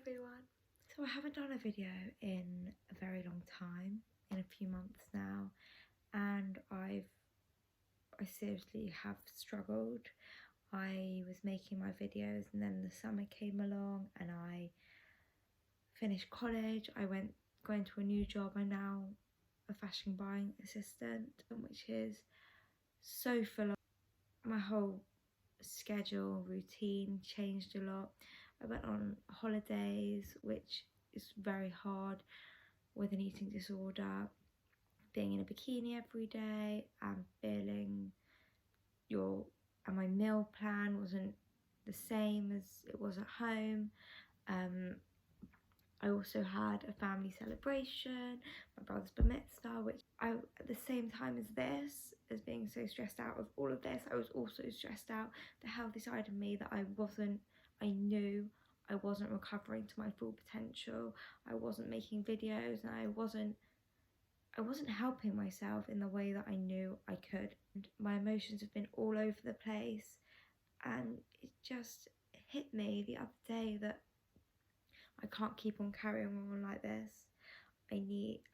everyone. So I haven't done a video in a very long time, in a few months now, and I seriously have struggled. I was making my videos and then the summer came along and I finished college. I went going to a new job. I'm now a fashion buying assistant, which is so full of my whole schedule, routine changed a lot. I went on holidays, which is very hard with an eating disorder, being in a bikini every day and feeling my meal plan wasn't the same as it was at home. I also had a family celebration, my brother's bar mitzvah, which at the same time as this, as being so stressed out of all of this, I was also stressed out the healthy side of me that I knew I wasn't recovering to my full potential. I wasn't making videos and I wasn't helping myself in the way that I knew I could. And my emotions have been all over the place, and it just hit me the other day that I can't keep on carrying on like this. I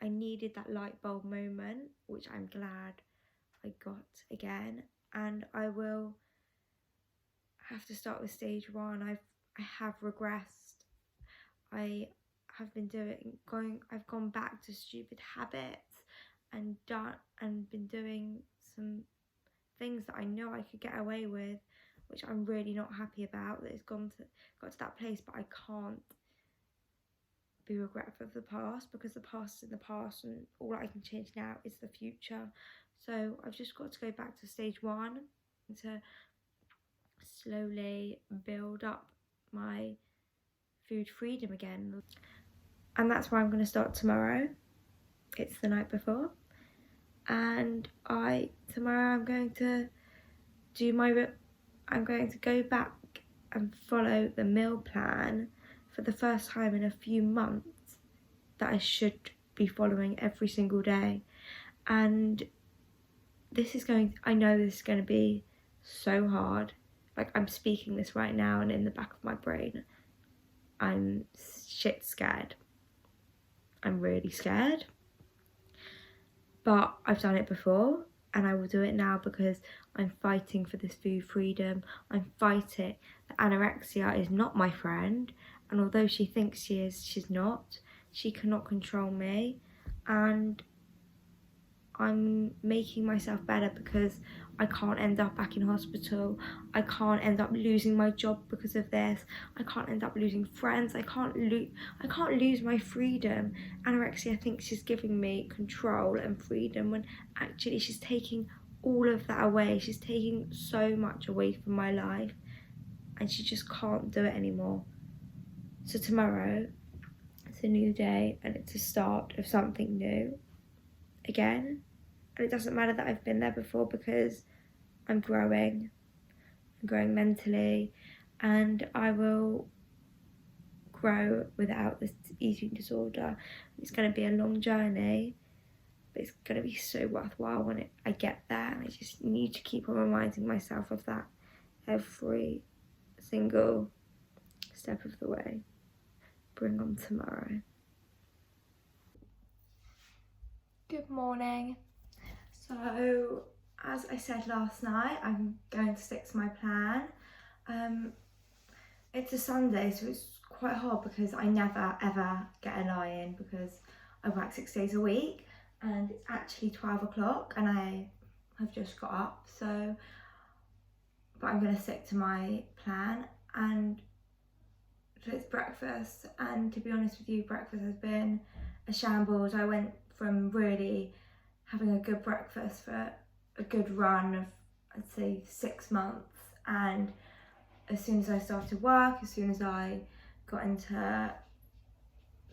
needed that light bulb moment, which I'm glad I got again, and I will have to start with stage 1. I have regressed. I've gone back to stupid habits and been doing some things that I know I could get away with, which I'm really not happy about. That it's got to that place, but I can't be regretful of the past, because the past is in the past and all I can change now is the future. So I've just got to go back to stage 1 to slowly build up my food freedom again, and that's where I'm going to start tomorrow. It's the night before, and tomorrow I'm going to go back and follow the meal plan for the first time in a few months that I should be following every single day. And I know this is going to be so hard. Like, I'm speaking this right now and in the back of my brain I'm shit scared. I'm really scared. But I've done it before and I will do it now, because I'm fighting for this food freedom. I'm fighting. Anorexia is not my friend, and although she thinks she is, she's not. She cannot control me, and I'm making myself better because I can't end up back in hospital. I can't end up losing my job because of this. I can't end up losing friends. I can't lose my freedom. Anorexia thinks she's giving me control and freedom when actually she's taking all of that away. She's taking so much away from my life, and she just can't do it anymore. So tomorrow, it's a new day and it's a start of something new again. And it doesn't matter that I've been there before, because I'm growing mentally, and I will grow without this eating disorder. It's going to be a long journey, but it's going to be so worthwhile when I get there. And I just need to keep on reminding myself of that every single step of the way. Bring on tomorrow. Good morning. So, as I said last night, I'm going to stick to my plan. It's a Sunday, so it's quite hard because I never ever get a lie in, because I work 6 days a week, and it's actually 12 o'clock and I have just got up. But I'm going to stick to my plan, and so it's breakfast. And to be honest with you, breakfast has been a shambles. I went from really having a good breakfast for a good run of, I'd say, 6 months, and as soon as I started work, as soon as I got into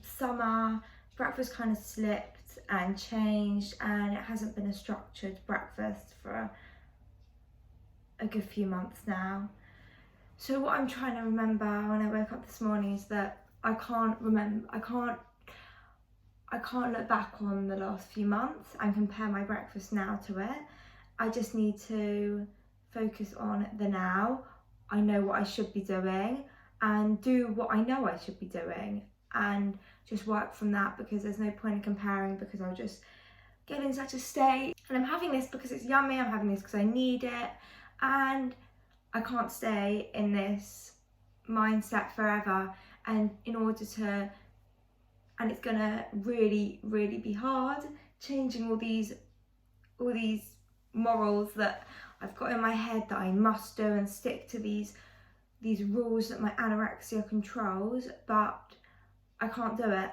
summer, breakfast kind of slipped and changed, and it hasn't been a structured breakfast for a good few months now. So what I'm trying to remember when I woke up this morning is that I can't look back on the last few months and compare my breakfast now to it. I just need to focus on the now. I know what I should be doing, and do what I know I should be doing and just work from that, because there's no point in comparing, because I'll just get in such a state. And I'm having this because it's yummy, I'm having this because I need it, and I can't stay in this mindset forever. And in order to, and it's gonna really, really be hard changing all these morals that I've got in my head that I must do and stick to these rules that my anorexia controls, but I can't do it.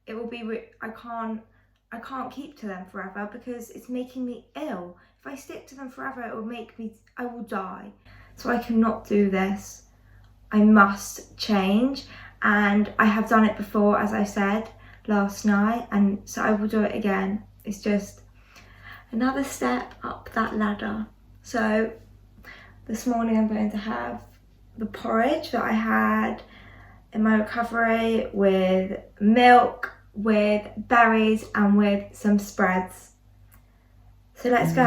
It will be, I can't keep to them forever because it's making me ill. If I stick to them forever, it will make me, I will die. So I cannot do this. I must change, and I have done it before, as I said last night, and so I will do it again. It's just another step up that ladder. So this morning I'm going to have the porridge that I had in my recovery with milk, with berries, and with some spreads. So let's go. I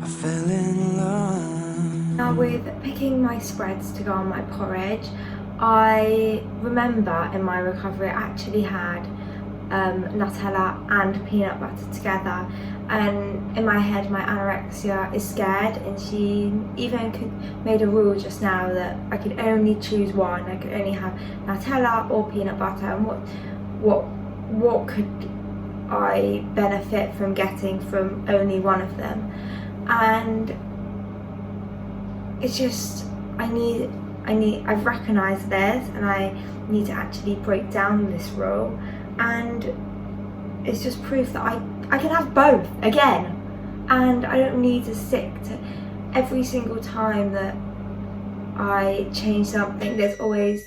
fell in love. Now, with picking my spreads to go on my porridge, I remember in my recovery I actually had Nutella and peanut butter together, and in my head my anorexia is scared, and she even made a rule just now that I could only choose one. I could only have Nutella or peanut butter, and what could I benefit from getting from only one of them? And it's just, I've recognised this, and I need to actually break down this rule. And it's just proof that I can have both again, and I don't need to stick to every single time that I change something. There always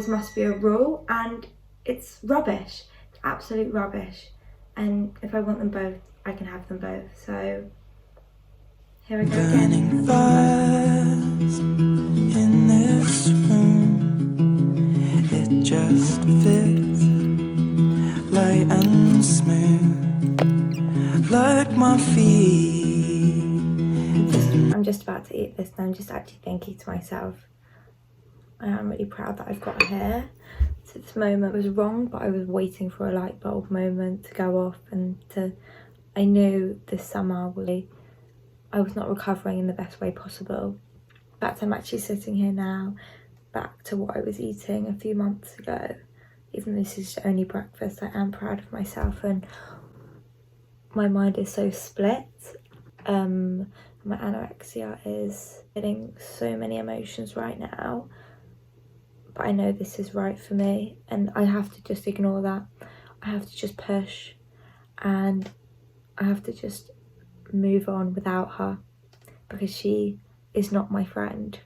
must be a rule, and it's rubbish. It's absolute rubbish. And if I want them both, I can have them both. So here we go again. Fast in this room, it just fits light and smooth, like my feet. I'm just about to eat this, and I'm just actually thinking to myself, I am really proud that I've got hair. So this moment was wrong, but I was waiting for a light bulb moment to go off, and I knew this summer I was not recovering in the best way possible. In fact, I'm actually sitting here now, back to what I was eating a few months ago. Even though this is only breakfast, I am proud of myself, and my mind is so split. My anorexia is getting so many emotions right now, but I know this is right for me, and I have to just ignore that. I have to just push, and I have to just move on without her, because she is not my friend,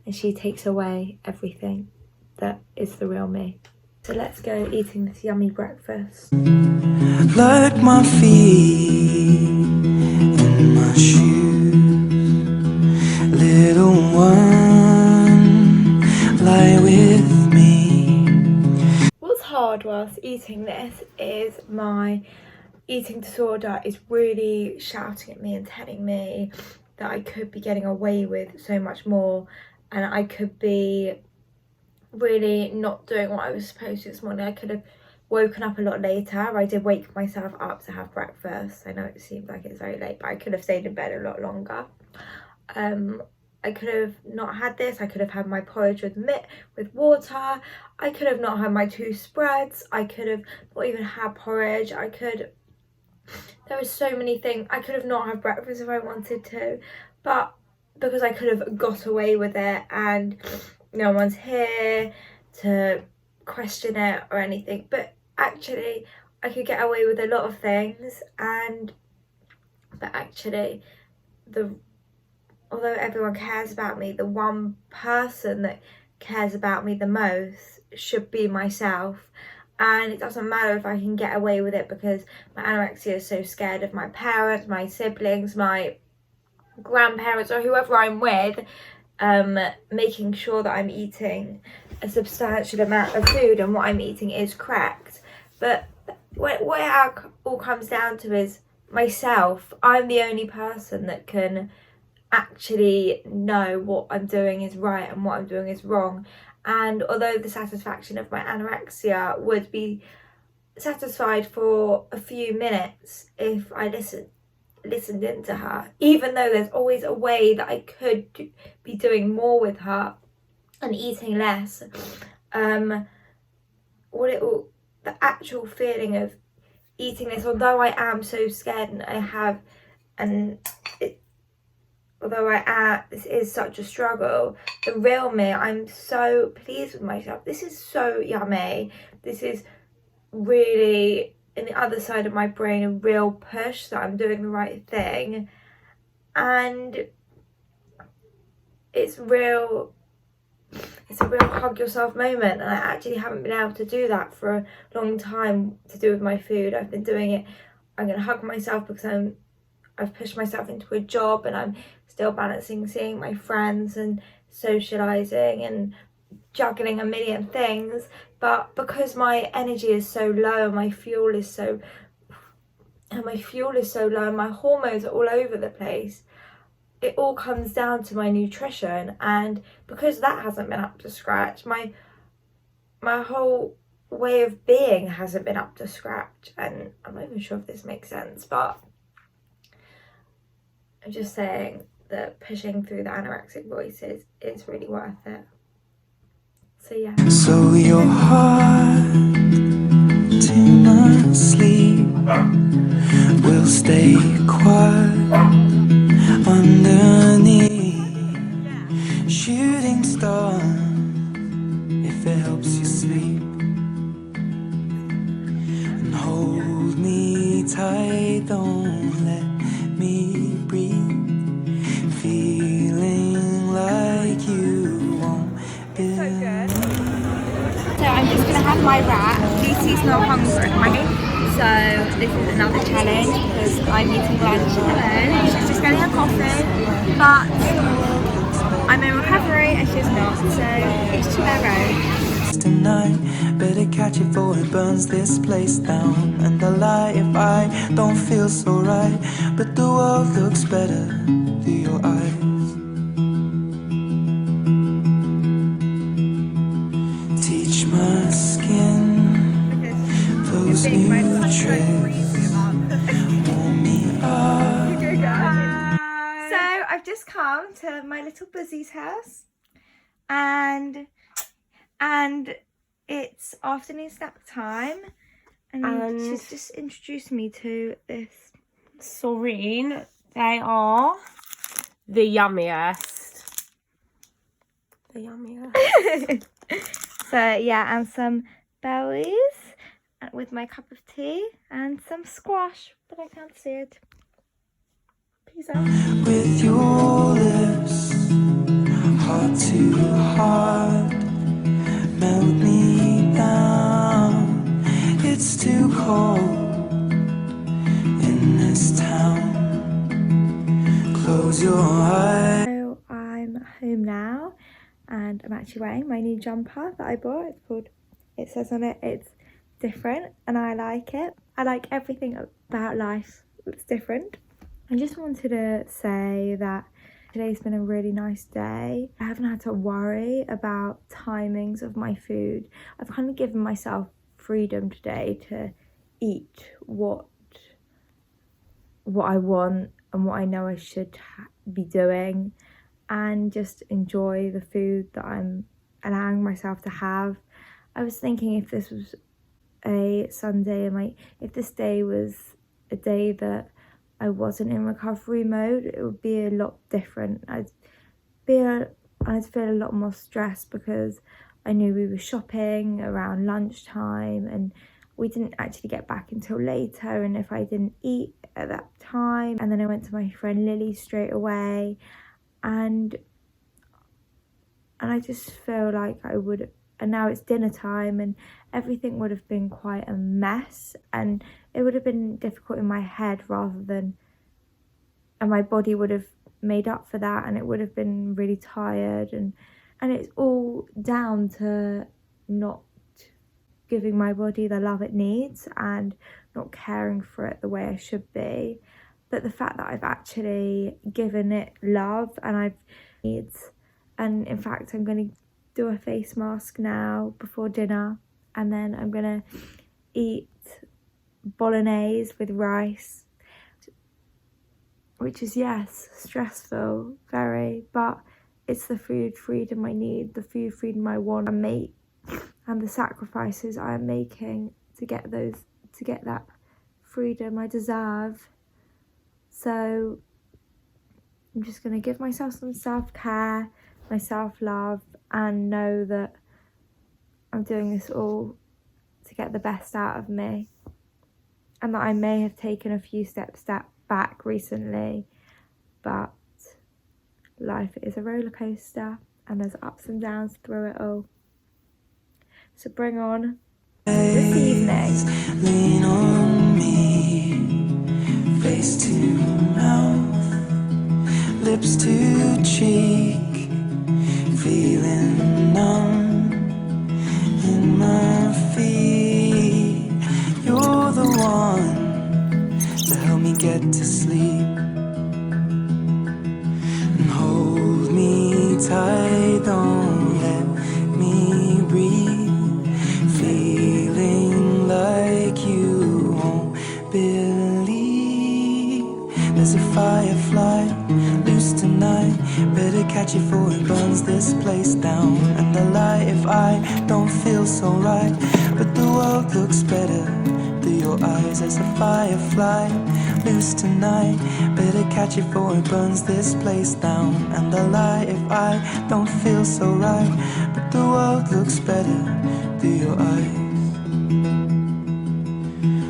and she takes away everything that is the real me. So let's go eating this yummy breakfast. Like my feet in my shoes, little one, lie with me. What's hard whilst eating this is my eating disorder is really shouting at me and telling me that I could be getting away with so much more, and I could be really not doing what I was supposed to this morning. I could have woken up a lot later. I did wake myself up to have breakfast. I know it seems like it's very late, but I could have stayed in bed a lot longer. I could have not had this. I could have had my porridge with water. I could have not had my 2 spreads. I could have not even had porridge. There were so many things. I could have not had breakfast if I wanted to, but because I could have got away with it, and no one's here to question it or anything. But actually I could get away with a lot of things, but actually although everyone cares about me, the one person that cares about me the most should be myself. And it doesn't matter if I can get away with it, because my anorexia is so scared of my parents, my siblings, my grandparents, or whoever I'm with, making sure that I'm eating a substantial amount of food and what I'm eating is correct. But what it all comes down to is myself. I'm the only person that can actually know what I'm doing is right and what I'm doing is wrong. And although the satisfaction of my anorexia would be satisfied for a few minutes if I listened into her, even though there's always a way that I could be doing more with her and eating less, the actual feeling of eating this, although I am so scared and this is such a struggle, the real me, I'm so pleased with myself. This is so yummy. This is really, in the other side of my brain, a real push that I'm doing the right thing. And it's a real hug yourself moment, and I actually haven't been able to do that for a long time to do with my food. I've been doing it, I'm gonna hug myself because I've pushed myself into a job and I'm still balancing seeing my friends and socializing and juggling a million things. But because my energy is so low, my fuel is so low, and my hormones are all over the place, it all comes down to my nutrition. And because that hasn't been up to scratch, my whole way of being hasn't been up to scratch. And I'm not even sure if this makes sense, but I'm just saying that pushing through the anorexic voices is really worth it. So yeah. So your heart to not sleep will stay quiet underneath. Shooting star, if it helps you sleep. And hold me tight, don't let me breathe. Feeling like you won't believe. So I'm just gonna have my wrap. Lucy's not hungry, so this is another challenge because I'm eating lunch alone. She's just getting a coffee, but I'm in recovery and she's not, so it's tomorrow. Tonight, better catch it before it burns this place down. And I lie if I don't feel so right, but the world looks better through your eyes. Teach my skin those new tricks. Warm me up. So I've just come to my little Busy's house, and it's afternoon snack time, and she's just introduced me to this. Serene, they are the yummiest. So yeah, and some berries with my cup of tea and some squash, but I can't see it. Peace out. With your lips, heart to heart, melt me down. It's too cold in this town. Close your eyes. So I'm home now, and I'm actually wearing my new jumper that I bought. It says on it, it's different, and I like it. I like everything about life that's different. I just wanted to say that today's been a really nice day. I haven't had to worry about timings of my food. I've kind of given myself freedom today to eat what I want and what I know I should be doing, and just enjoy the food that I'm allowing myself to have. I was thinking, if this was a Sunday and if this day was a day that I wasn't in recovery mode, it would be a lot different. I'd feel a lot more stressed because I knew we were shopping around lunchtime and we didn't actually get back until later, and if I didn't eat at that time, and then I went to my friend Lily straight away, and I just feel like and now it's dinner time and everything would have been quite a mess, and it would have been difficult in my head and my body would have made up for that, and it would have been really tired, and it's all down to not giving my body the love it needs and not caring for it the way I should be. but the fact that I've actually given it love and in fact I'm going to do a face mask now before dinner, and then I'm going to eat bolognese with rice, which is, yes, stressful, very, but it's the food freedom I need, the food freedom I want and make, and the sacrifices I am making to get that freedom I deserve. So I'm just going to give myself some self-care, my self-love, and know that I'm doing this all to get the best out of me, and that I may have taken a few steps back recently, but life is a roller coaster and there's ups and downs through it all. So bring on this evening. Lean on me, face to mouth, lips to cheek, feeling numb in my feet. You're the one to help me get to sleep, and hold me tight, don't let me breathe. Feeling like you won't believe. There's a firefly loose tonight, better catch it before it burns this place down. And I lie if I don't feel so right, but the world looks better through your eyes. There's a firefly loose tonight, better catch it before it burns this place down. And I lie if I don't feel so right, but the world looks better through your eyes.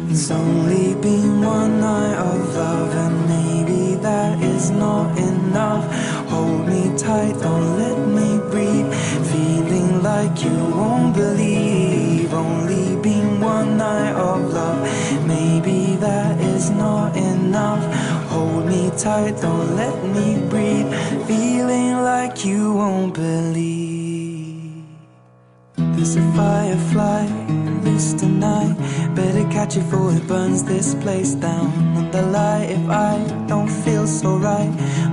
There's only been one night of love, and maybe that is not enough. Hold me tight, don't let me breathe. Feeling like you won't believe. Only been one night of love, maybe that is not enough. Hold me tight, don't let me breathe. Feeling like you won't believe. There's a firefly loose tonight, better catch it before it burns this place down. And I lie if I don't feel so right,